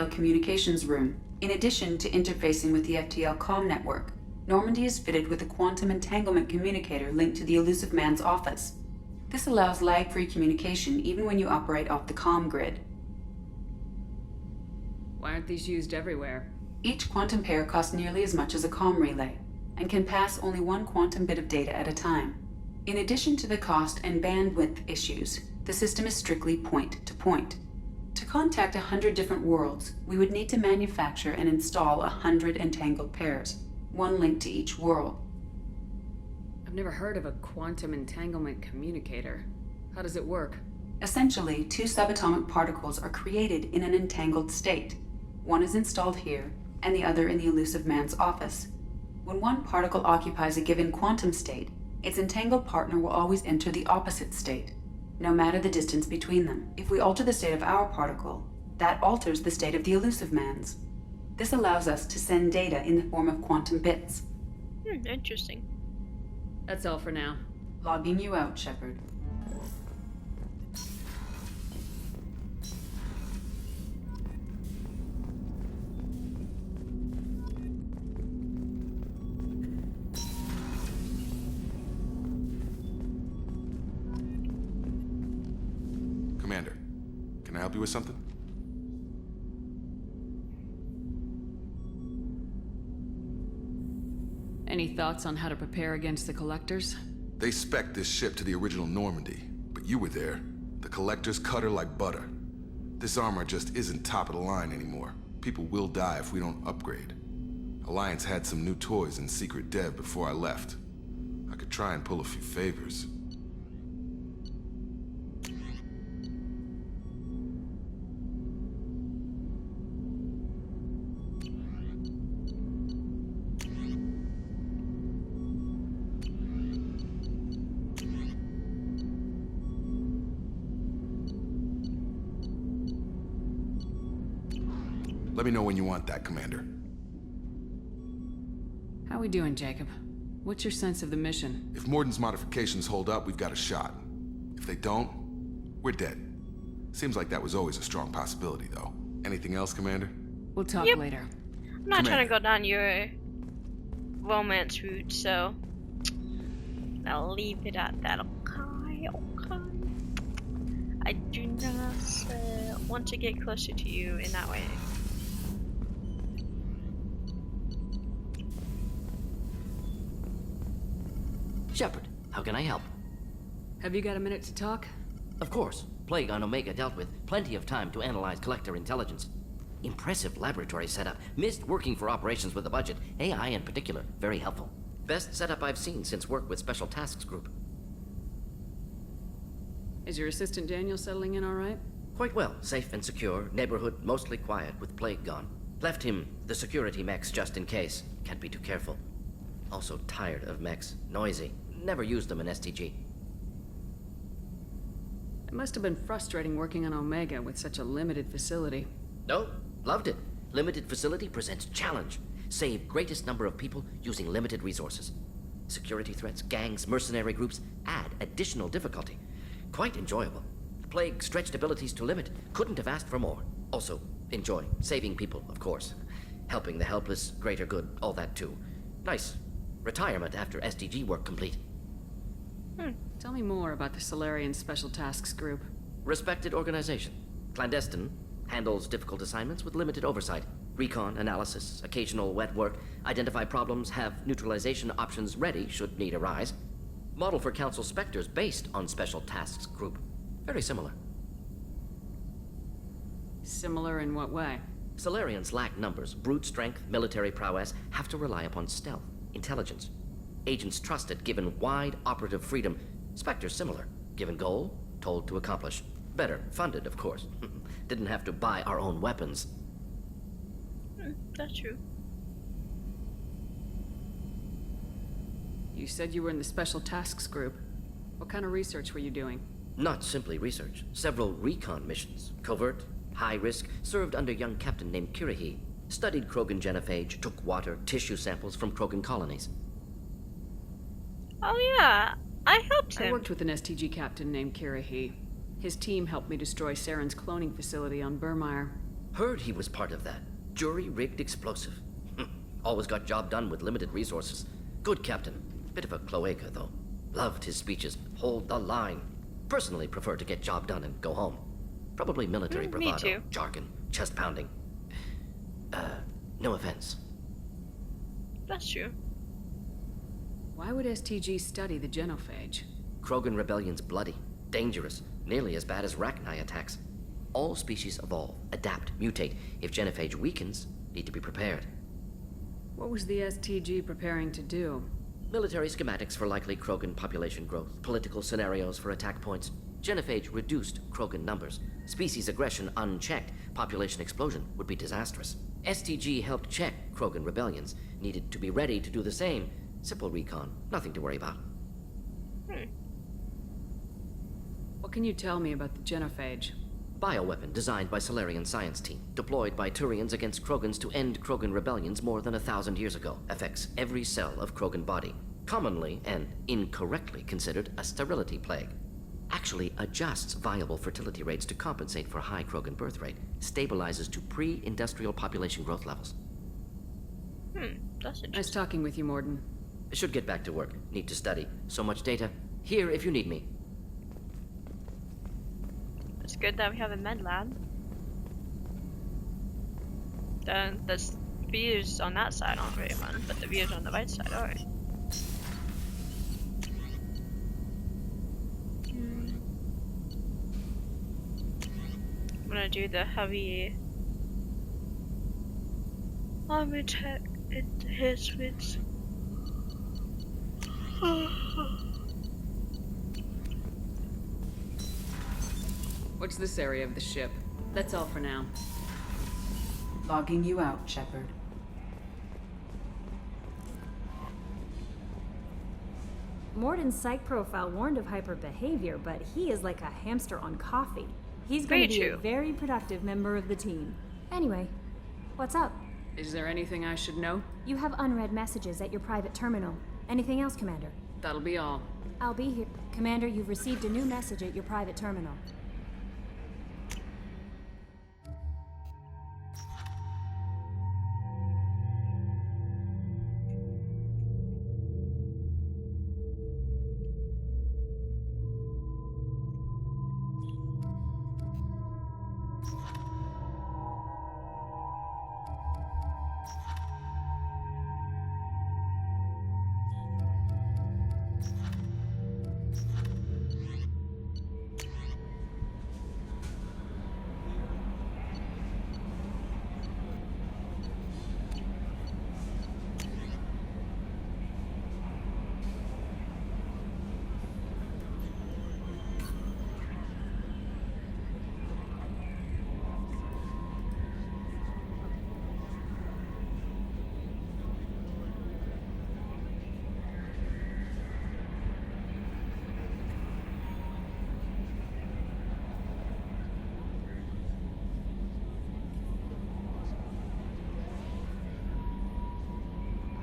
communications room. In addition to interfacing with the FTL comm network, Normandy is fitted with a quantum entanglement communicator linked to the elusive man's office. This allows lag-free communication even when you operate off the comm grid. Why aren't these used everywhere? Each quantum pair costs nearly as much as a comm relay, and can pass only one quantum bit of data at a time. In addition to the cost and bandwidth issues, the system is strictly point-to-point. To contact 100 different worlds, we would need to manufacture and install 100 entangled pairs, one linked to each world. I've never heard of a quantum entanglement communicator. How does it work? Essentially, two subatomic particles are created in an entangled state. One is installed here, and the other in the elusive man's office. When one particle occupies a given quantum state, its entangled partner will always enter the opposite state, no matter the distance between them. If we alter the state of our particle, that alters the state of the elusive man's. This allows us to send data in the form of quantum bits. Interesting. That's all for now. Logging you out, Shepard. Commander, can I help you with something? Any thoughts on how to prepare against the Collectors? They spec'd this ship to the original Normandy, but you were there. The Collectors cut her like butter. This armor just isn't top of the line anymore. People will die if we don't upgrade. Alliance had some new toys in secret dev before I left. I could try and pull a few favors. Let me know when you want that, Commander. How we doing, Jacob? What's your sense of the mission? If Morden's modifications hold up, we've got a shot. If they don't, we're dead. Seems like that was always a strong possibility, though. Anything else, Commander? We'll talk later. I'm not trying to go down your romance route, so I'll leave it at that. Okay, okay. I do not want to get closer to you in that way. Shepard, how can I help? Have you got a minute to talk? Of course. Plague on Omega dealt with. Plenty of time to analyze collector intelligence. Impressive laboratory setup. Missed working for operations with a budget. AI in particular. Very helpful. Best setup I've seen since work with Special Tasks Group. Is your assistant Daniel settling in all right? Quite well. Safe and secure. Neighborhood mostly quiet with Plague gone. Left him the security mechs just in case. Can't be too careful. Also tired of mechs. Noisy. Never used them in STG. It must have been frustrating working on Omega with such a limited facility. No, loved it. Limited facility presents challenge. Save greatest number of people using limited resources. Security threats, gangs, mercenary groups add additional difficulty. Quite enjoyable. Plague stretched abilities to limit. Couldn't have asked for more. Also, enjoy. Saving people, of course. Helping the helpless, greater good, all that too. Nice. Retirement after SDG work complete. Tell me more about the Solarian Special Tasks Group. Respected organization. Clandestine. Handles difficult assignments with limited oversight. Recon, analysis, occasional wet work. Identify problems, have neutralization options ready should need arise. Model for Council Spectres based on Special Tasks Group. Very similar. Similar in what way? Solarians lack numbers, brute strength, military prowess, have to rely upon stealth, intelligence. Agents trusted, given wide operative freedom. Spectres similar, given goal, told to accomplish. Better, funded, of course. Didn't have to buy our own weapons. That's true. You said you were in the Special Tasks Group. What kind of research were you doing? Not simply research. Several recon missions. Covert, high risk, served under young captain named Kirahi. Studied Krogan genophage, took water, tissue samples from Krogan colonies. Oh yeah, I helped him. I worked with an STG captain named Kirahi. His team helped me destroy Saren's cloning facility on Burmire. Heard he was part of that jury-rigged explosive. Always got job done with limited resources. Good captain. Bit of a cloaca, though. Loved his speeches. Hold the line. Personally prefer to get job done and go home. Probably military Me bravado, too. jargon, chest pounding. No offense. That's true. Why would STG study the genophage? Krogan rebellion's bloody, dangerous, nearly as bad as Rachni attacks. All species evolve, adapt, mutate. If genophage weakens, need to be prepared. What was the STG preparing to do? Military schematics for likely Krogan population growth, political scenarios for attack points. Genophage reduced Krogan numbers. Species aggression unchecked, population explosion would be disastrous. STG helped check Krogan rebellions, needed to be ready to do the same. Simple recon, nothing to worry about. What can you tell me about the genophage? Bioweapon designed by Solarian science team, deployed by Turians against Krogans to end Krogan rebellions more than 1,000 years ago. Affects every cell of Krogan body. Commonly and incorrectly considered a sterility plague. Actually adjusts viable fertility rates to compensate for high Krogan birth rate. Stabilizes to pre-industrial population growth levels. That's interesting. Nice talking with you, Morden. Should get back to work. Need to study. So much data. Here if you need me. It's good that we have a med lab. Then the views on that side aren't very fun, but the views on the right side are. I'm gonna do the heavy armor tech enhancements. What's this area of the ship? That's all for now. Logging you out, Shepard. Morden's psych profile warned of hyper behavior, but he is like a hamster on coffee. He's Very going to be a true. very productive member of the team. Anyway, what's up? Is there anything I should know? You have unread messages at your private terminal. Anything else, Commander? That'll be all. I'll be here. Commander, you've received a new message at your private terminal.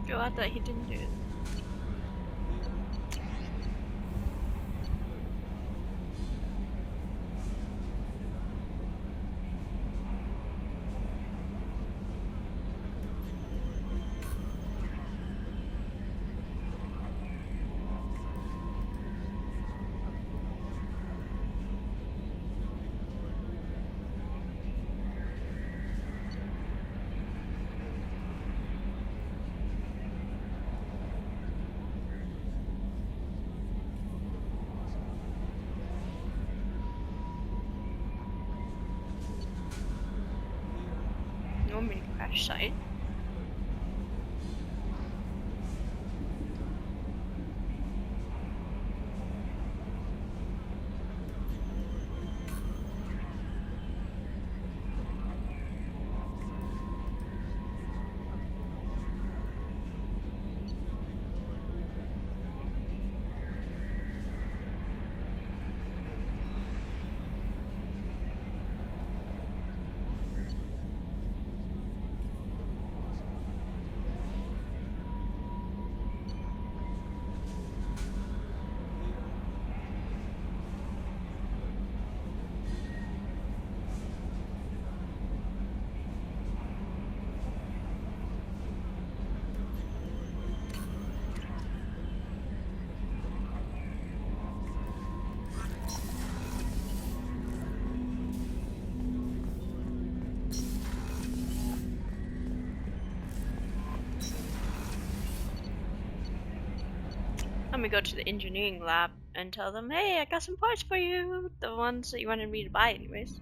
Glad that he didn't do it. No mini crash site. me go to the engineering lab and tell them, hey, I got some parts for you. The ones that you wanted me to buy anyways.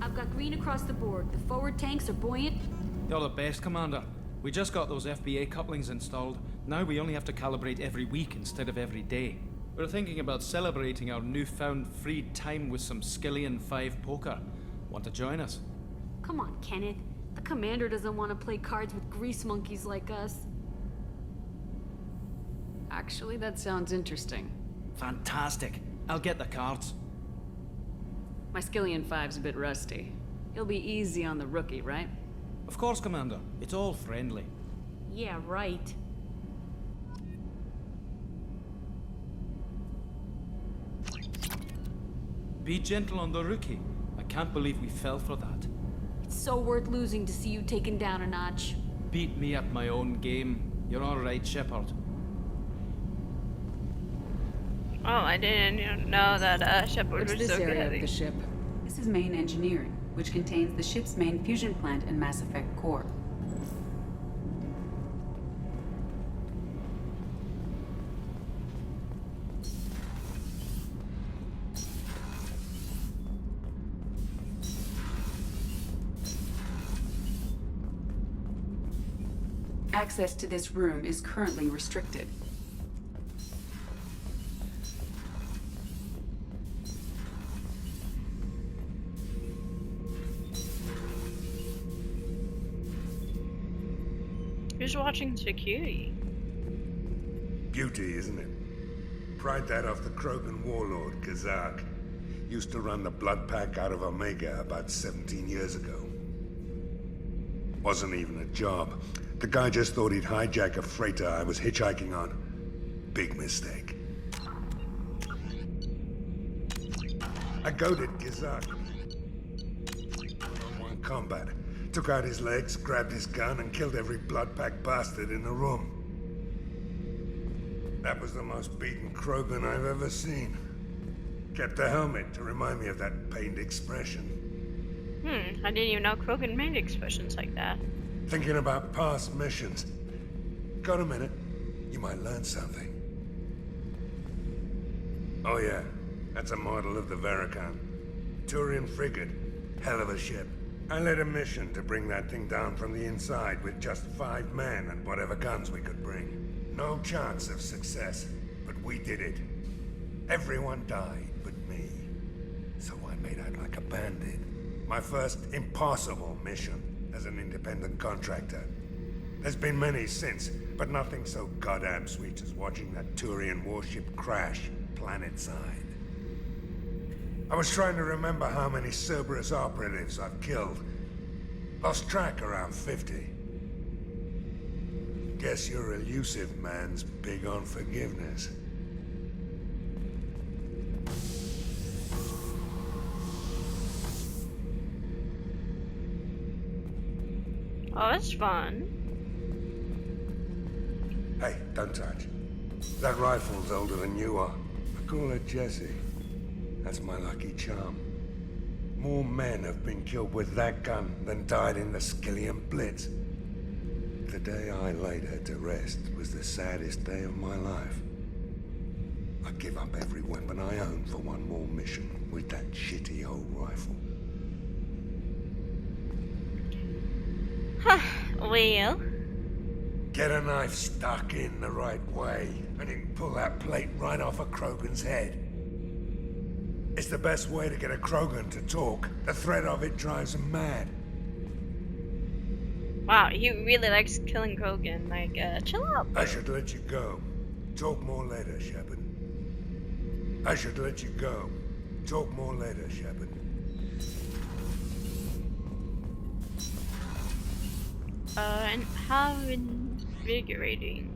I've got green across the board. The forward tanks are buoyant. You're the best, Commander. We just got those FBA couplings installed. Now we only have to calibrate every week instead of every day. We're thinking about celebrating our newfound free time with some Skillian 5 poker. Want to join us? Come on, Kenneth. The commander doesn't want to play cards with grease monkeys like us. Actually, that sounds interesting. Fantastic. I'll get the cards. My Skillian 5's a bit rusty. He'll be easy on the rookie, right? Of course, Commander. It's all friendly. Yeah, right. Be gentle on the rookie. I can't believe we fell for that. It's so worth losing to see you taken down a notch. Beat me at my own game. You're all right, Shepard. Oh, I didn't know that Shepard What's was this so good area at of the it. ship? This is main engineering, which contains the ship's main fusion plant and Mass Effect core. Access to this room is currently restricted. Who's watching security? Beauty, isn't it? Pried that off the Krogan warlord, Kazak. Used to run the blood pack out of Omega about 17 years ago. Wasn't even a job. The guy just thought he'd hijack a freighter I was hitchhiking on. Big mistake. I goaded Kazak. One-on-one combat. Took out his legs, grabbed his gun, and killed every blood pack bastard in the room. That was the most beaten Krogan I've ever seen. Kept a helmet to remind me of that pained expression. I didn't even know Krogan made expressions like that. Thinking about past missions. Got a minute? You might learn something. Oh yeah, that's a model of the Verican. Turian frigate. Hell of a ship. I led a mission to bring that thing down from the inside with just 5 men and whatever guns we could bring. No chance of success, but we did it. Everyone died but me. So I made out like a bandit. My first impossible mission as an independent contractor. There's been many since, but nothing so goddamn sweet as watching that Turian warship crash planet-side. I was trying to remember how many Cerberus operatives I've killed. Lost track around 50. Guess your elusive man's big on forgiveness. Oh, that's fun. Hey, don't touch. That rifle's older than you are. I call her Jessie. That's my lucky charm. More men have been killed with that gun than died in the Skillian Blitz. The day I laid her to rest was the saddest day of my life. I'd give up every weapon I own for one more mission with that shitty old rifle. Well, Get a knife stuck in the right way, and you can pull that plate right off a Krogan's head. It's the best way to get a Krogan to talk. The threat of it drives him mad. wow, he really likes killing Krogan. Like, chill out. I should let you go. Talk more later, Shepard. I should let you go. Talk more later, Shepard. And how invigorating.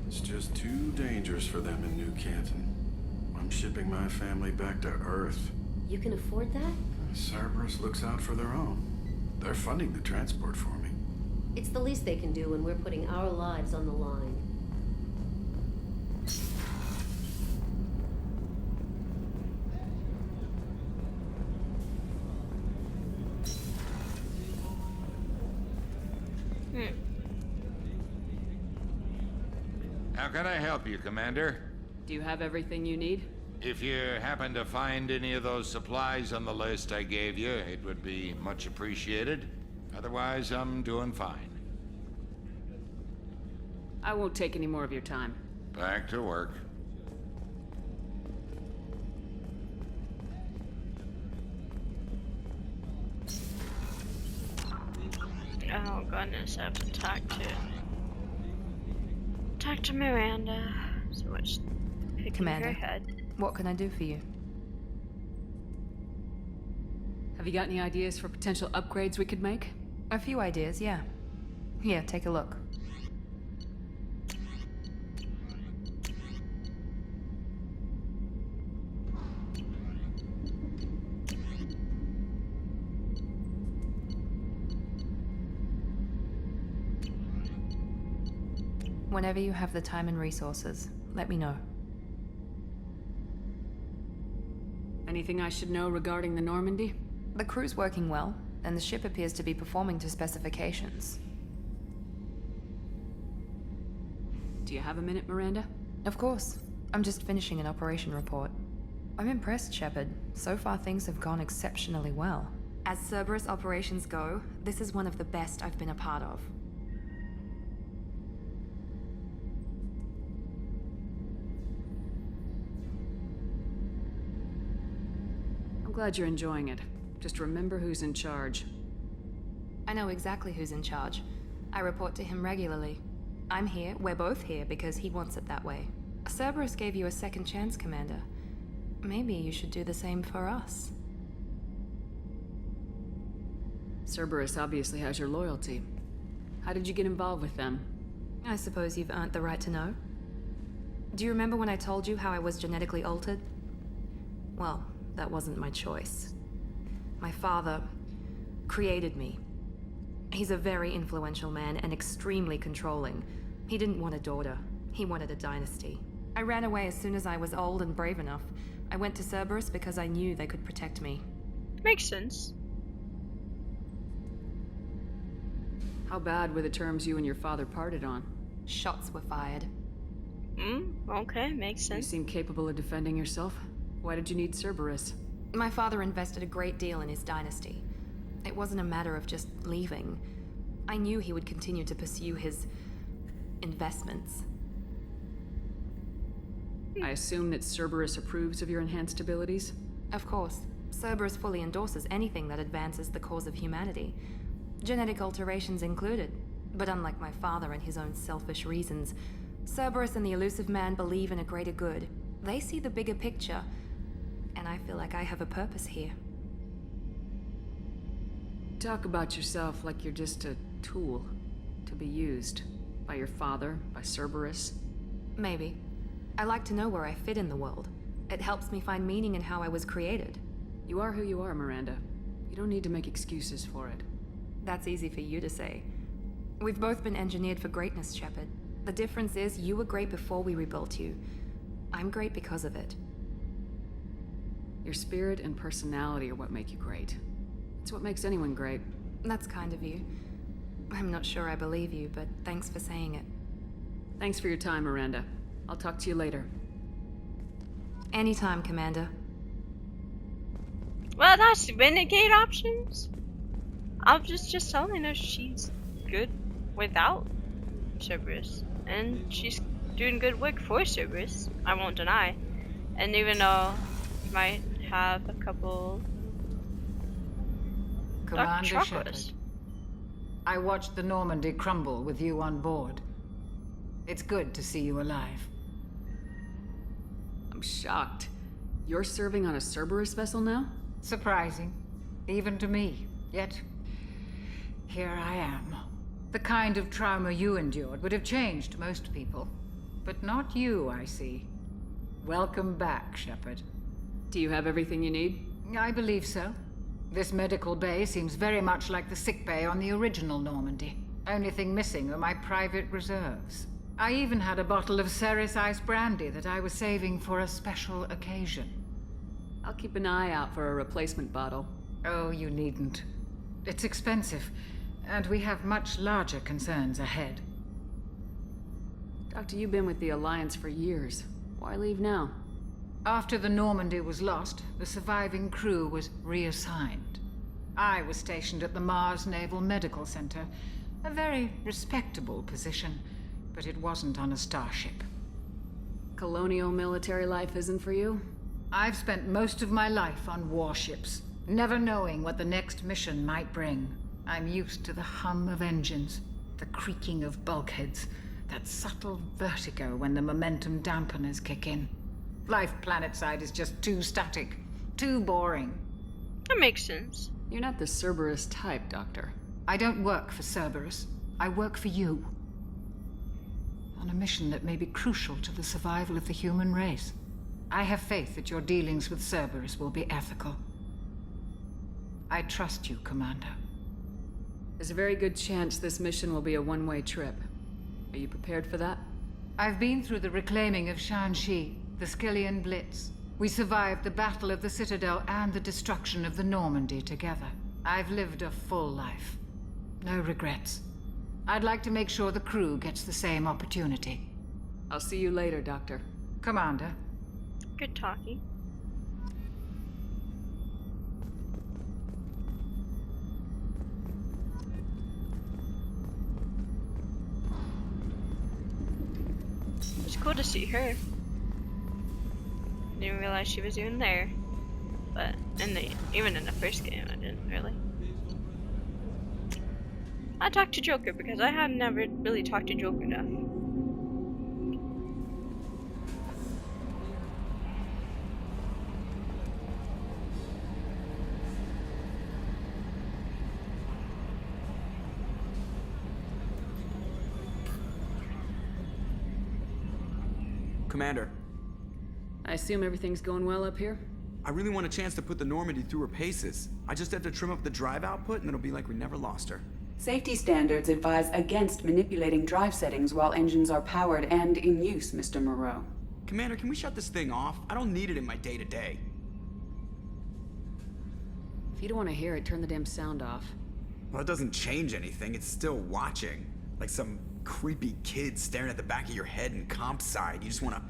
It's just It's too dangerous for them in New Canton. I'm shipping my family back to Earth. You can afford that? Cerberus looks out for their own. They're funding the transport for me. It's the least they can do when we're putting our lives on the line. How can I help you, Commander? Do you have everything you need? If you happen to find any of those supplies on the list I gave you, it would be much appreciated. Otherwise, I'm doing fine. I won't take any more of your time. Back to work. Oh goodness, I have to talk to Miranda. So much picking Commander, her head. what can I do for you? Have you got any ideas for potential upgrades we could make? A few ideas, yeah. Here, take a look. Whenever you have the time and resources, let me know. Anything I should know regarding the Normandy? The crew's working well, and the ship appears to be performing to specifications. Do you have a minute, Miranda? Of course. I'm just finishing an operation report. I'm impressed, Shepard. So far things have gone exceptionally well. As Cerberus operations go, this is one of the best I've been a part of. I'm glad you're enjoying it. Just remember who's in charge. I know exactly who's in charge. I report to him regularly. I'm here, we're both here, because he wants it that way. Cerberus gave you a second chance, Commander. Maybe you should do the same for us. Cerberus obviously has your loyalty. How did you get involved with them? I suppose you've earned the right to know. Do you remember when I told you how I was genetically altered? Well, that wasn't my choice. My father created me. He's a very influential man and extremely controlling. He didn't want a daughter. He wanted a dynasty. I ran away as soon as I was old and brave enough. I went to Cerberus because I knew they could protect me. Makes sense. How bad were the terms you and your father parted on? Shots were fired. Okay, makes sense. You seem capable of defending yourself. Why did you need Cerberus? My father invested a great deal in his dynasty. It wasn't a matter of just leaving. I knew he would continue to pursue his investments. I assume that Cerberus approves of your enhanced abilities? Of course. Cerberus fully endorses anything that advances the cause of humanity. Genetic alterations included. But unlike my father and his own selfish reasons, Cerberus and the Elusive Man believe in a greater good. They see the bigger picture, and I feel like I have a purpose here. Talk about yourself like you're just a tool to be used by your father, by Cerberus. Maybe. I like to know where I fit in the world. It helps me find meaning in how I was created. You are who you are, Miranda. You don't need to make excuses for it. That's easy for you to say. We've both been engineered for greatness, Shepard. The difference is you were great before we rebuilt you. I'm great because of it. Your spirit and personality are what make you great. It's what makes anyone great. That's kind of you. I'm not sure I believe you, but thanks for saying it. Thanks for your time, Miranda. I'll talk to you later. Anytime, Commander. Well, that's renegade options. I'm just telling her she's good without Cerberus, and she's doing good work for Cerberus. I won't deny. And even though you might have a couple dark Commander chakras. Shepard, I watched the Normandy crumble with you on board. It's good to see you alive. I'm shocked. You're serving on a Cerberus vessel now? Surprising, even to me. Yet, here I am. The kind of trauma you endured would have changed most people. But not you, I see. Welcome back, Shepard. Do you have everything you need? I believe so. This medical bay seems very much like the sick bay on the original Normandy. Only thing missing are my private reserves. I even had a bottle of Ceres Ice brandy that I was saving for a special occasion. I'll keep an eye out for a replacement bottle. Oh, you needn't. It's expensive, and we have much larger concerns ahead. Doctor, you've been with the Alliance for years. Why leave now? After the Normandy was lost, the surviving crew was reassigned. I was stationed at the Mars Naval Medical Center, a very respectable position, but it wasn't on a starship. Colonial military life isn't for you? I've spent most of my life on warships, never knowing what the next mission might bring. I'm used to the hum of engines, the creaking of bulkheads, that subtle vertigo when the momentum dampeners kick in. Life planetside is just too static, too boring. That makes sense. You're not the Cerberus type, Doctor. I don't work for Cerberus. I work for you. On a mission that may be crucial to the survival of the human race. I have faith that your dealings with Cerberus will be ethical. I trust you, Commander. There's a very good chance this mission will be a one-way trip. Are you prepared for that? I've been through the reclaiming of Shanxi, the Skillian Blitz. We survived the Battle of the Citadel and the destruction of the Normandy together. I've lived a full life. No regrets. I'd like to make sure the crew gets the same opportunity. I'll see you later, Doctor. Commander. Good talking. It's cool to see her. Didn't realize she was even there. But even in the first game, I didn't really. I talked to Joker because I had never really talked to Joker enough. Commander. I assume everything's going well up here? I really want a chance to put the Normandy through her paces. I just have to trim up the drive output and it'll be like we never lost her. Safety standards advise against manipulating drive settings while engines are powered and in use, Mr. Moreau. Commander, can we shut this thing off? I don't need it in my day-to-day. If you don't want to hear it, turn the damn sound off. Well, it doesn't change anything. It's still watching. Like some creepy kid staring at the back of your head in comp side. You just want to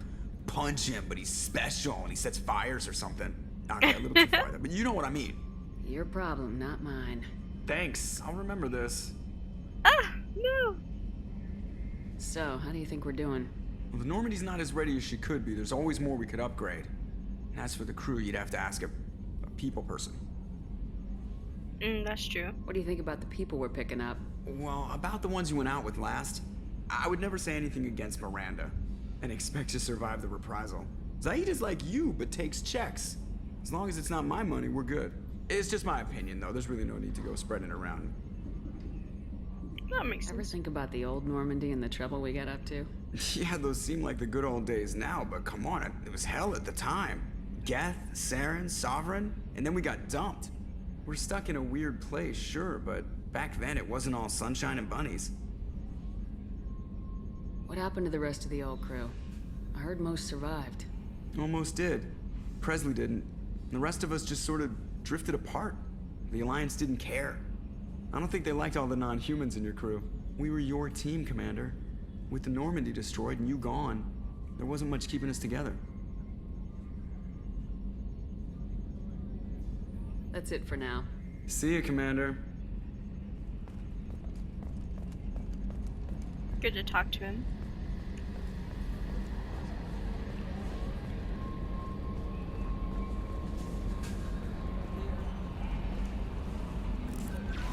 punch him, but he's special and he sets fires or something. Okay, a little too far there, but you know what I mean. Your problem, not mine. Thanks. I'll remember this. Ah, no. So, how do you think we're doing? Well, the Normandy's not as ready as she could be. There's always more we could upgrade. And as for the crew, you'd have to ask a people person. That's true. What do you think about the people we're picking up? Well, about the ones you went out with last, I would never say anything against Miranda and expect to survive the reprisal. Zaid is like you, but takes checks. As long as it's not my money, we're good. It's just my opinion, though. There's really no need to go spreading it around. That makes sense. Ever think about the old Normandy and the trouble we got up to? Yeah, those seem like the good old days now, but come on, it was hell at the time. Geth, Saren, Sovereign, and then we got dumped. We're stuck in a weird place, sure, but back then it wasn't all sunshine and bunnies. What happened to the rest of the old crew? I heard most survived. Almost did. Presley didn't. The rest of us just sort of drifted apart. The Alliance didn't care. I don't think they liked all the non-humans in your crew. We were your team, Commander. With the Normandy destroyed and you gone, there wasn't much keeping us together. That's it for now. See you, Commander. Good to talk to him.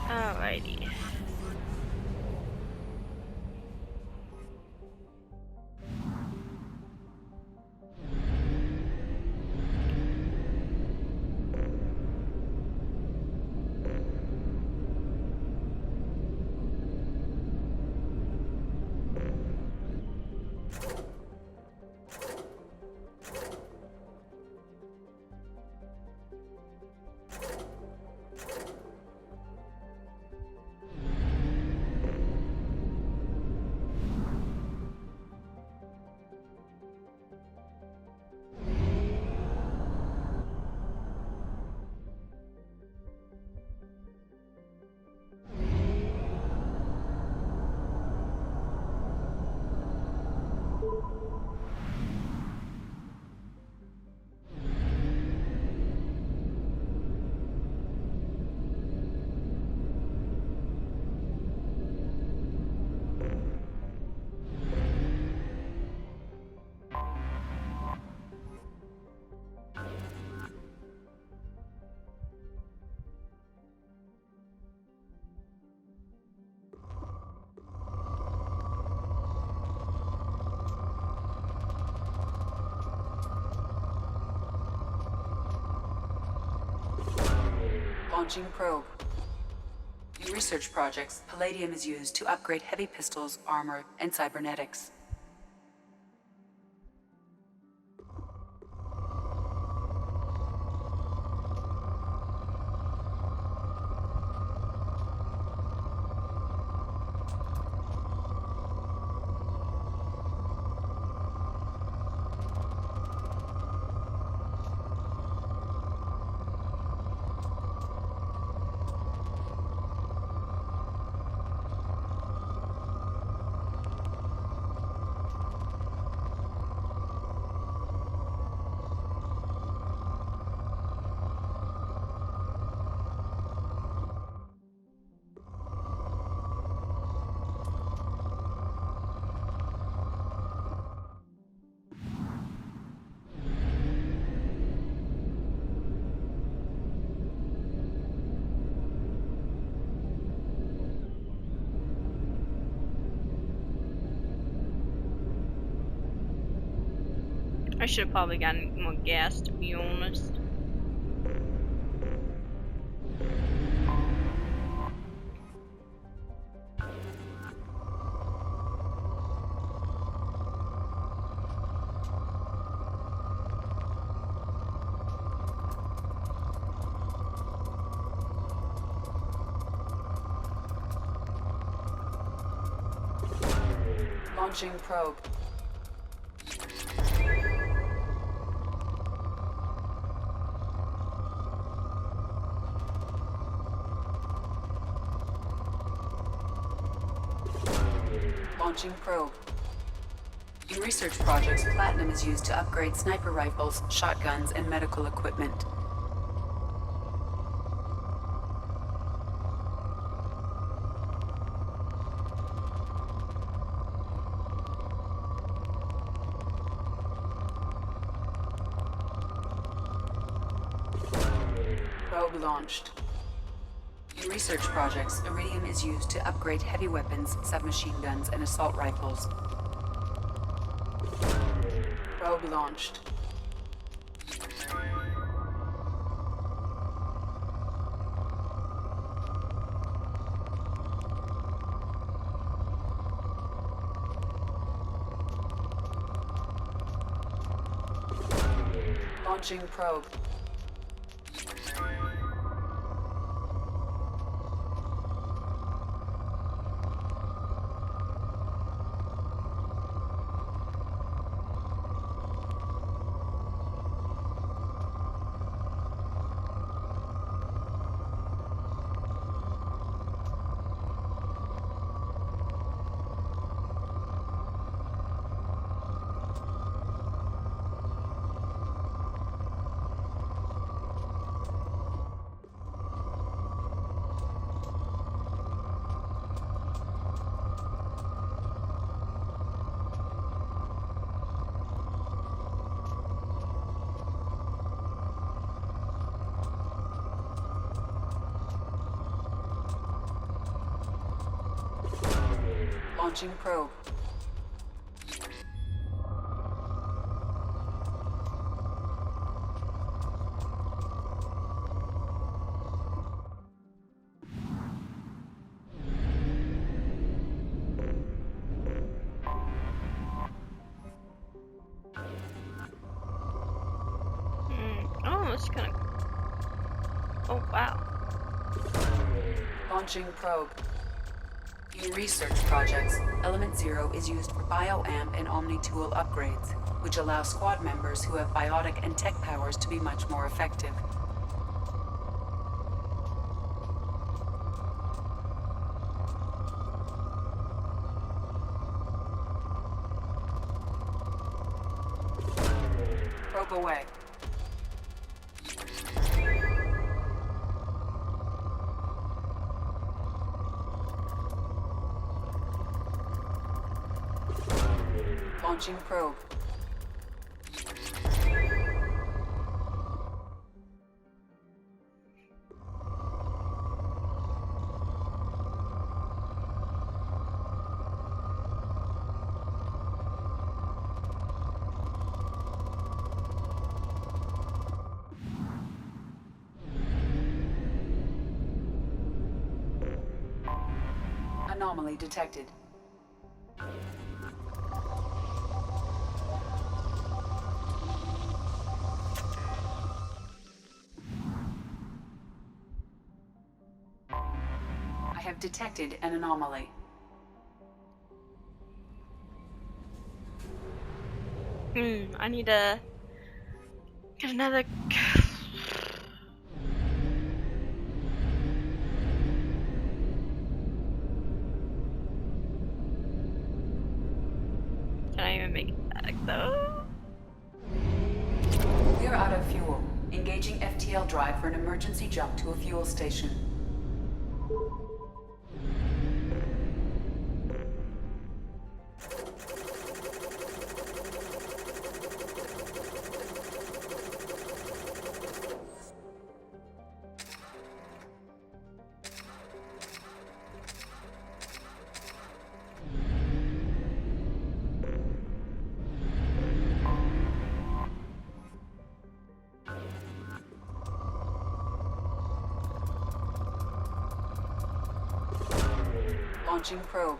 Alrighty. Launching probe. In research projects, palladium is used to upgrade heavy pistols, armor, and cybernetics. I should have probably gotten more gas, to be honest. Launching probe. Launching probe. In research projects, platinum is used to upgrade sniper rifles, shotguns, and medical equipment. Probe launched. In research projects, iridium is used to upgrade heavy weapons, submachine guns, and assault rifles. Probe launched. Launching probe. Launching probe. Oh, it's kind of... Oh, wow. Launching probe. In research projects, Element Zero is used for bioamp and omni-tool upgrades, which allow squad members who have biotic and tech powers to be much more effective. Probe away. Launching probe. Anomaly detected. I have detected an anomaly. I need to get another. Can I even make it back though? We are out of fuel. Engaging FTL drive for an emergency jump to a fuel station. Launching probe.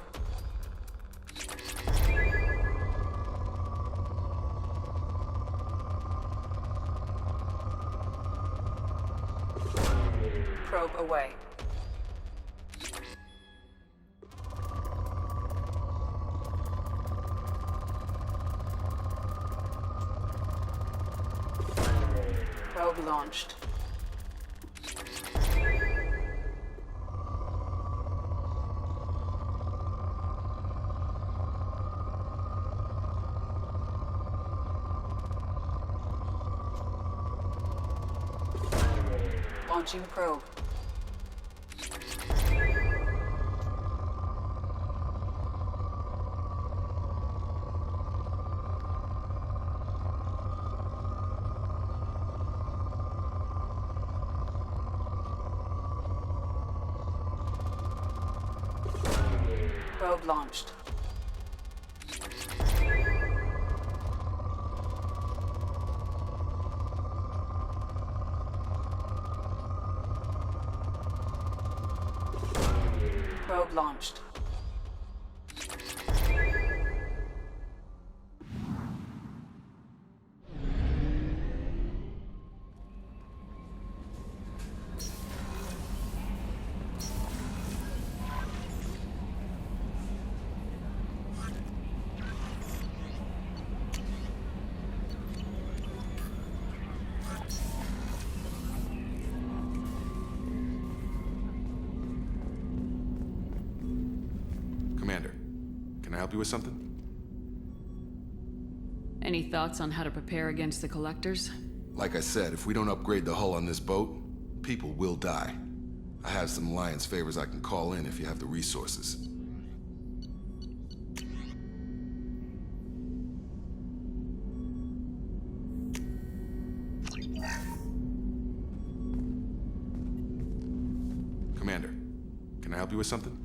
Probe away. Probe launched. Launching probe. Probe launched. Probe launched. Commander, can I help you with something? Any thoughts on how to prepare against the Collectors? Like I said, if we don't upgrade the hull on this boat, people will die. I have some Alliance favors I can call in if you have the resources. Commander, can I help you with something?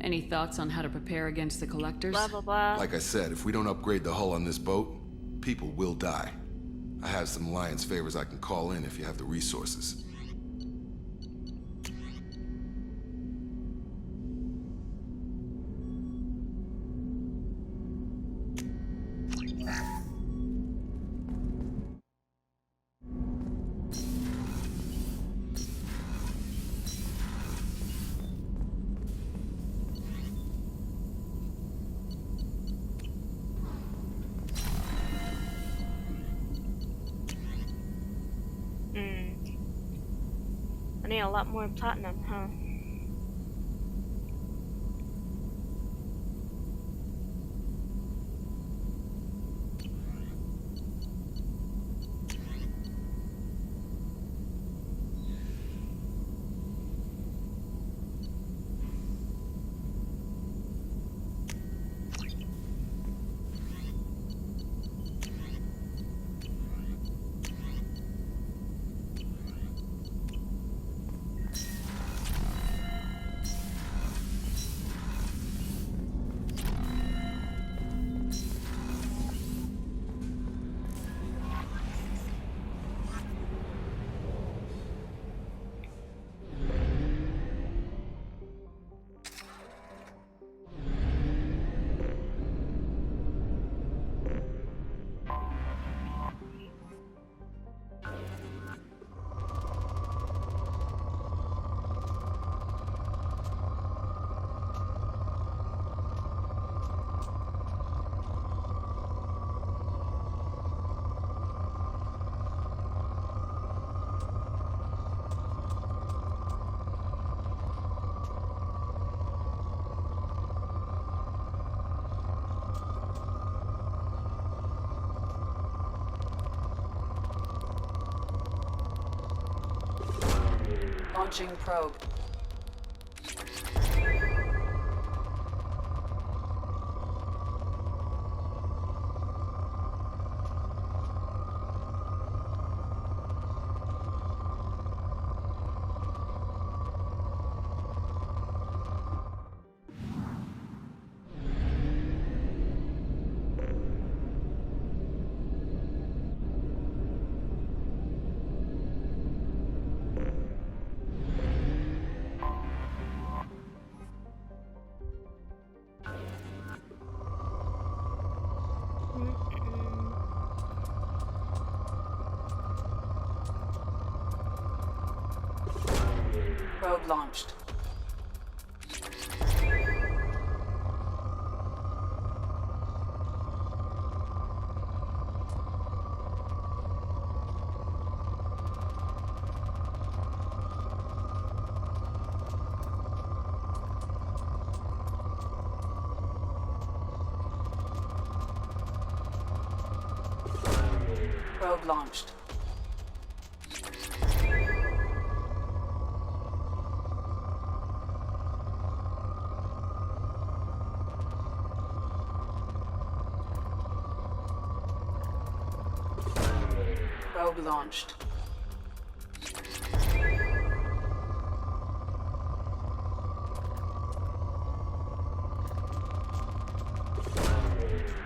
Any thoughts on how to prepare against the Collectors? Blah blah blah. Like I said, if we don't upgrade the hull on this boat, people will die. I have some Alliance favors I can call in if you have the resources. I need a lot more platinum, huh? Launching probe. Probe launched. Probe launched. Probe launched.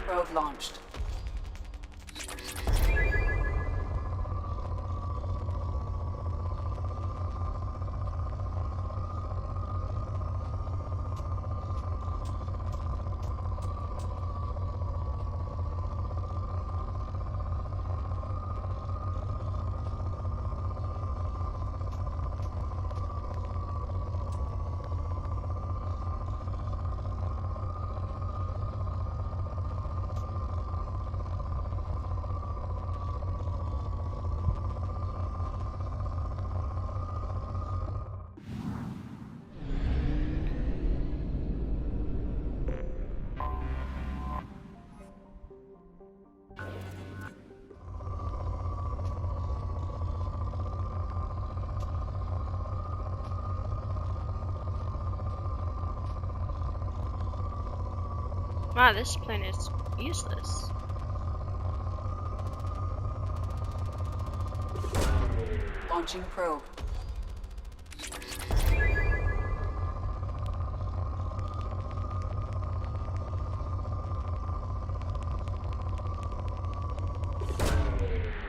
Probe launched. Wow, this planet is useless. Launching probe.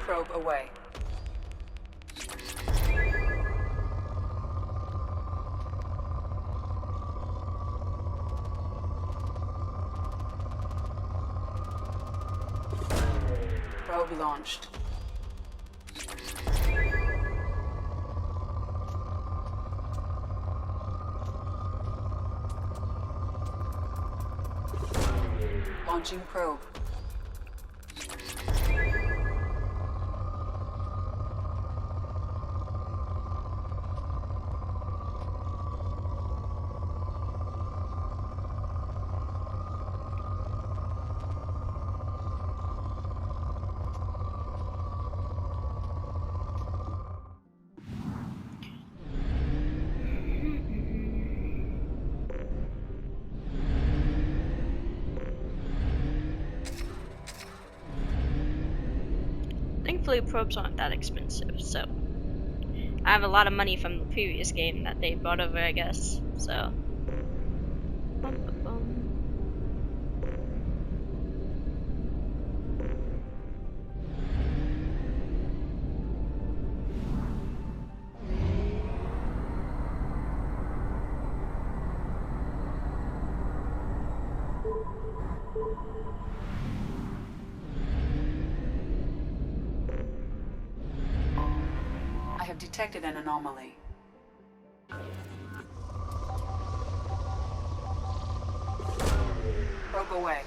Probe away. Probe launched. Launching probe. Thankfully, probes aren't that expensive, so I have a lot of money from the previous game that they brought over, I guess. So, I have detected an anomaly. Probe away.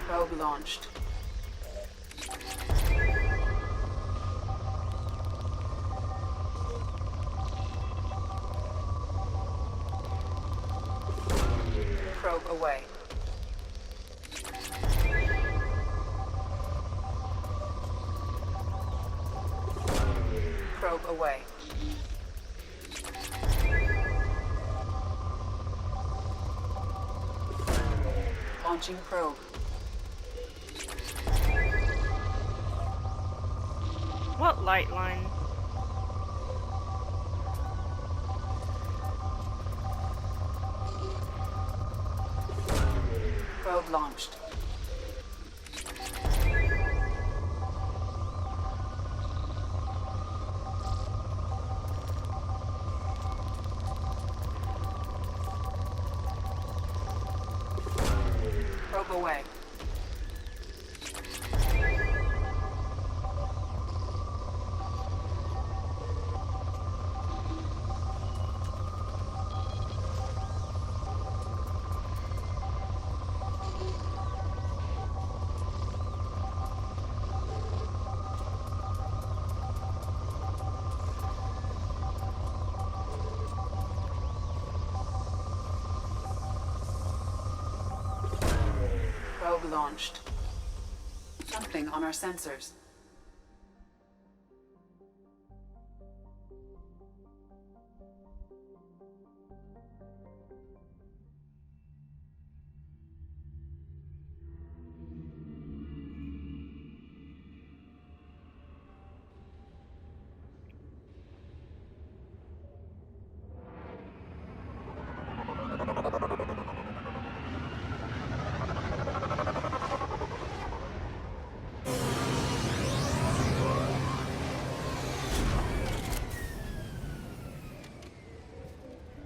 Probe launched. away. Probe away. Launching probe. What light line? Probe launched. Probe away. Probe launched. Something on our sensors.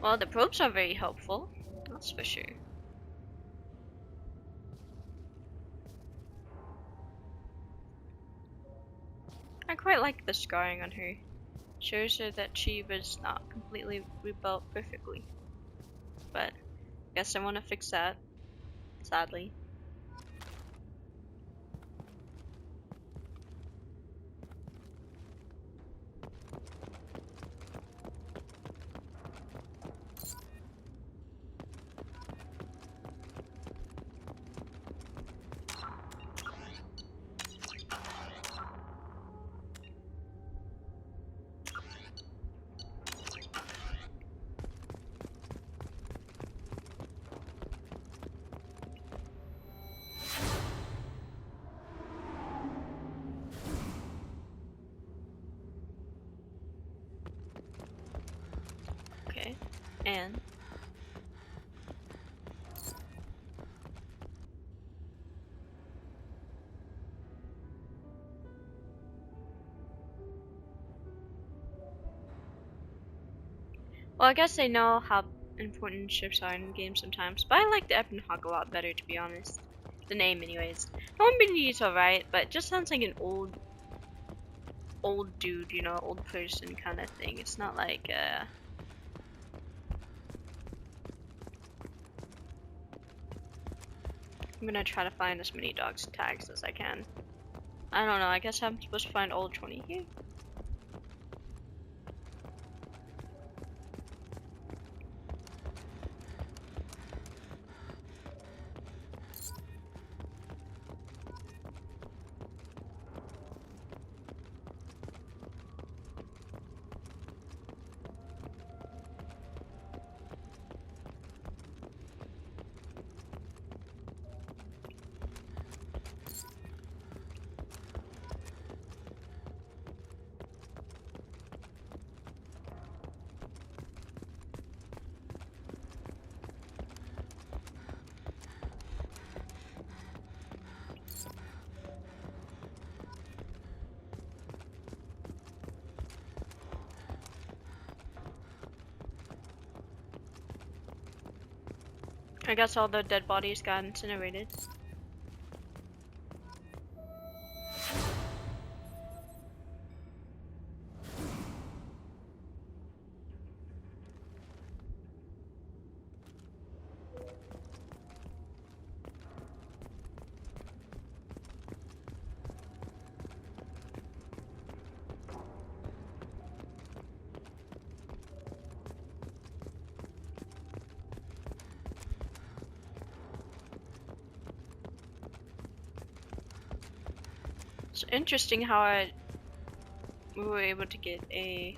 Well, the probes are very helpful, that's for sure. I quite like the scarring on her. Shows her that she was not completely rebuilt perfectly. But guess I want to fix that, sadly. Okay, and well, I guess I know how important ships are in games sometimes, but I like the Eppenhawk a lot better, to be honest. The name, anyways. Normandy's alright, but it just sounds like an old dude, you know, old person kind of thing. It's not like, I'm gonna try to find as many dogs tags as I can. I don't know, I guess I'm supposed to find old 20 here. I guess all the dead bodies got incinerated. It's interesting how we were able to get a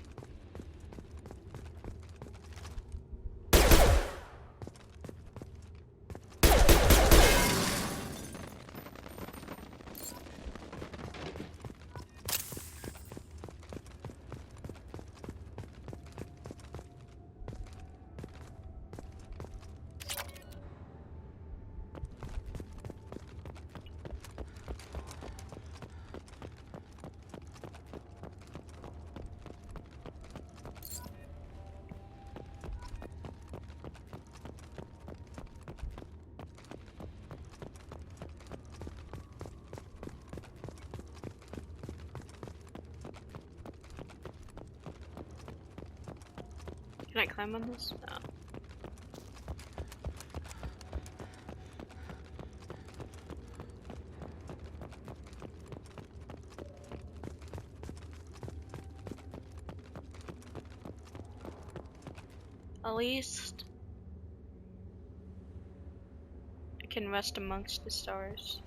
Can I climb on this? No. At least I can rest amongst the stars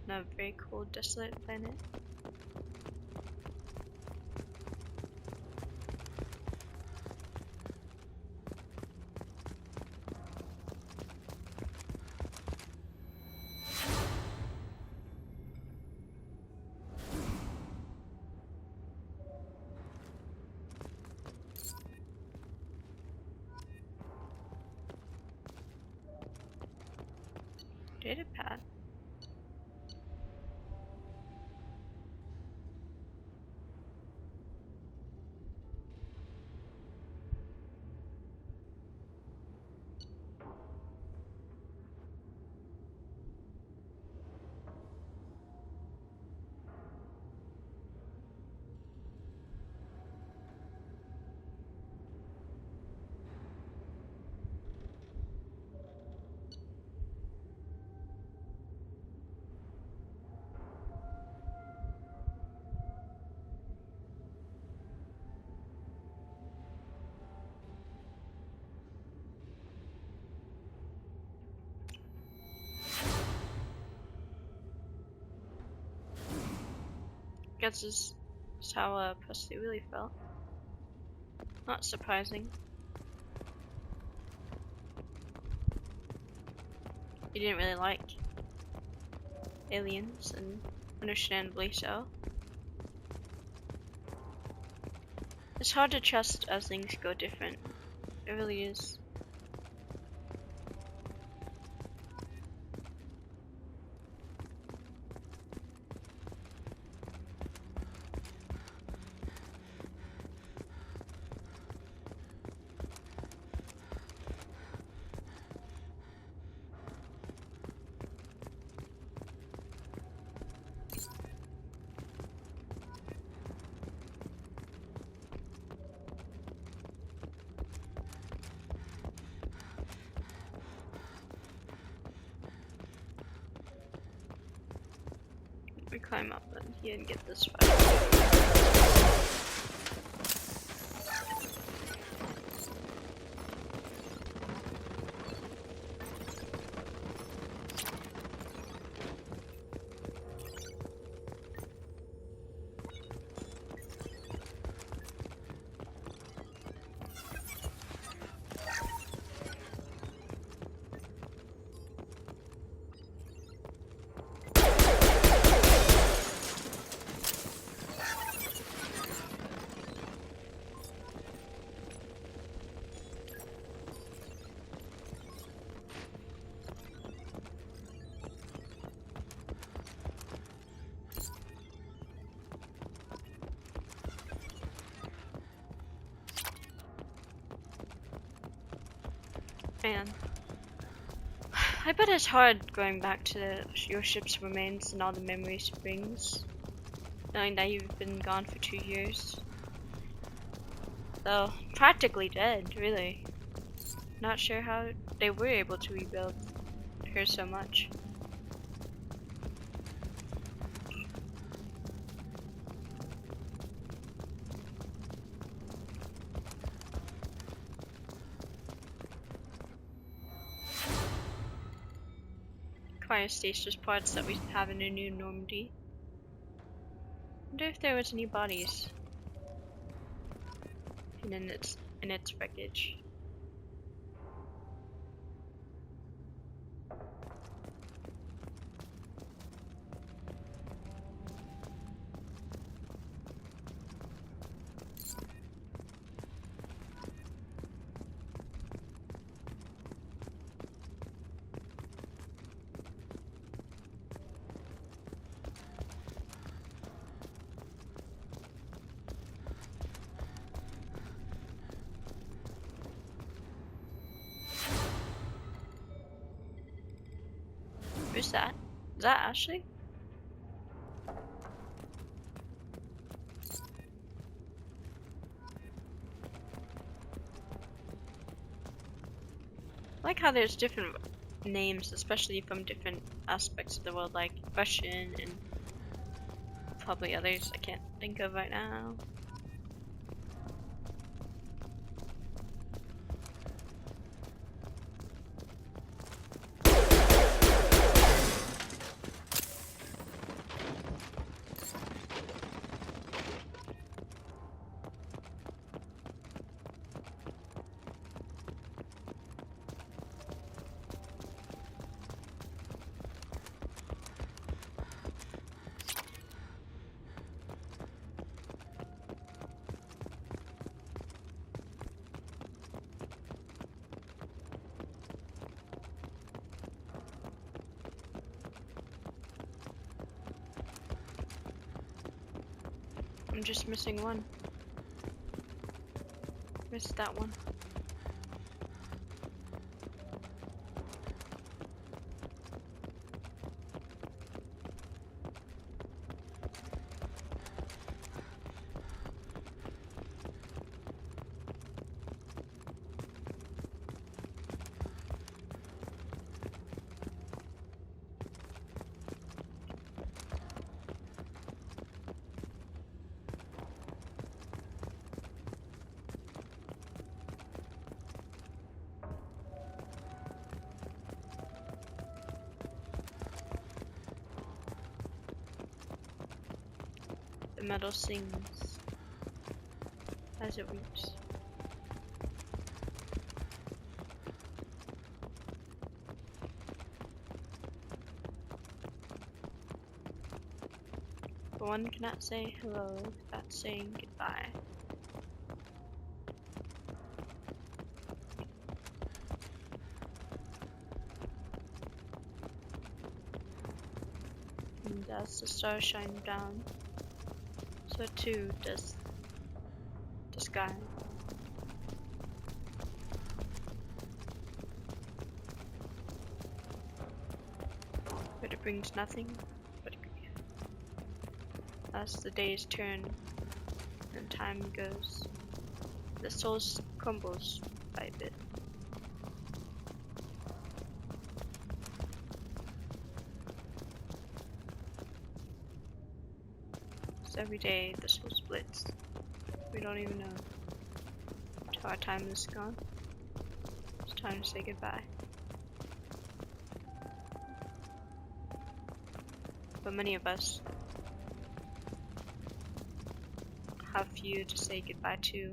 on a very cold, desolate planet. Data pad. Guess this is how Presley really felt. Not surprising. He didn't really like aliens, and understandably so. It's hard to trust as things go different. It really is. We climb up then here and get this far. Man, I bet it's hard going back to your ship's remains and all the memories it brings, knowing that you've been gone for 2 years. Though, practically dead, really. Not sure how they were able to rebuild her so much. cryostasis pods that we have in the New Normandy. Wonder if there was any bodies in its wreckage. Who's that? Is that Ashley? I like how there's different names, especially from different aspects of the world, like Russian and probably others I can't think of right now. I'm just missing one. Missed that one. The metal sings as it weeps. But one cannot say hello without saying goodbye. And as the stars shine down, so too does the sky. But it brings nothing but grief. As the days turn and time goes, the soul crumbles by bit. Every day the soul splits. We don't even know until our time is gone. It's time to say goodbye. But many of us have few to say goodbye to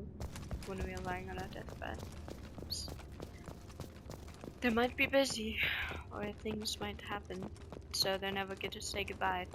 when we are lying on our deathbeds. They might be busy, or things might happen, so they never get to say goodbye.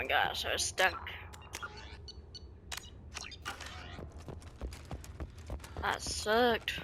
gosh, I was stuck. That sucked.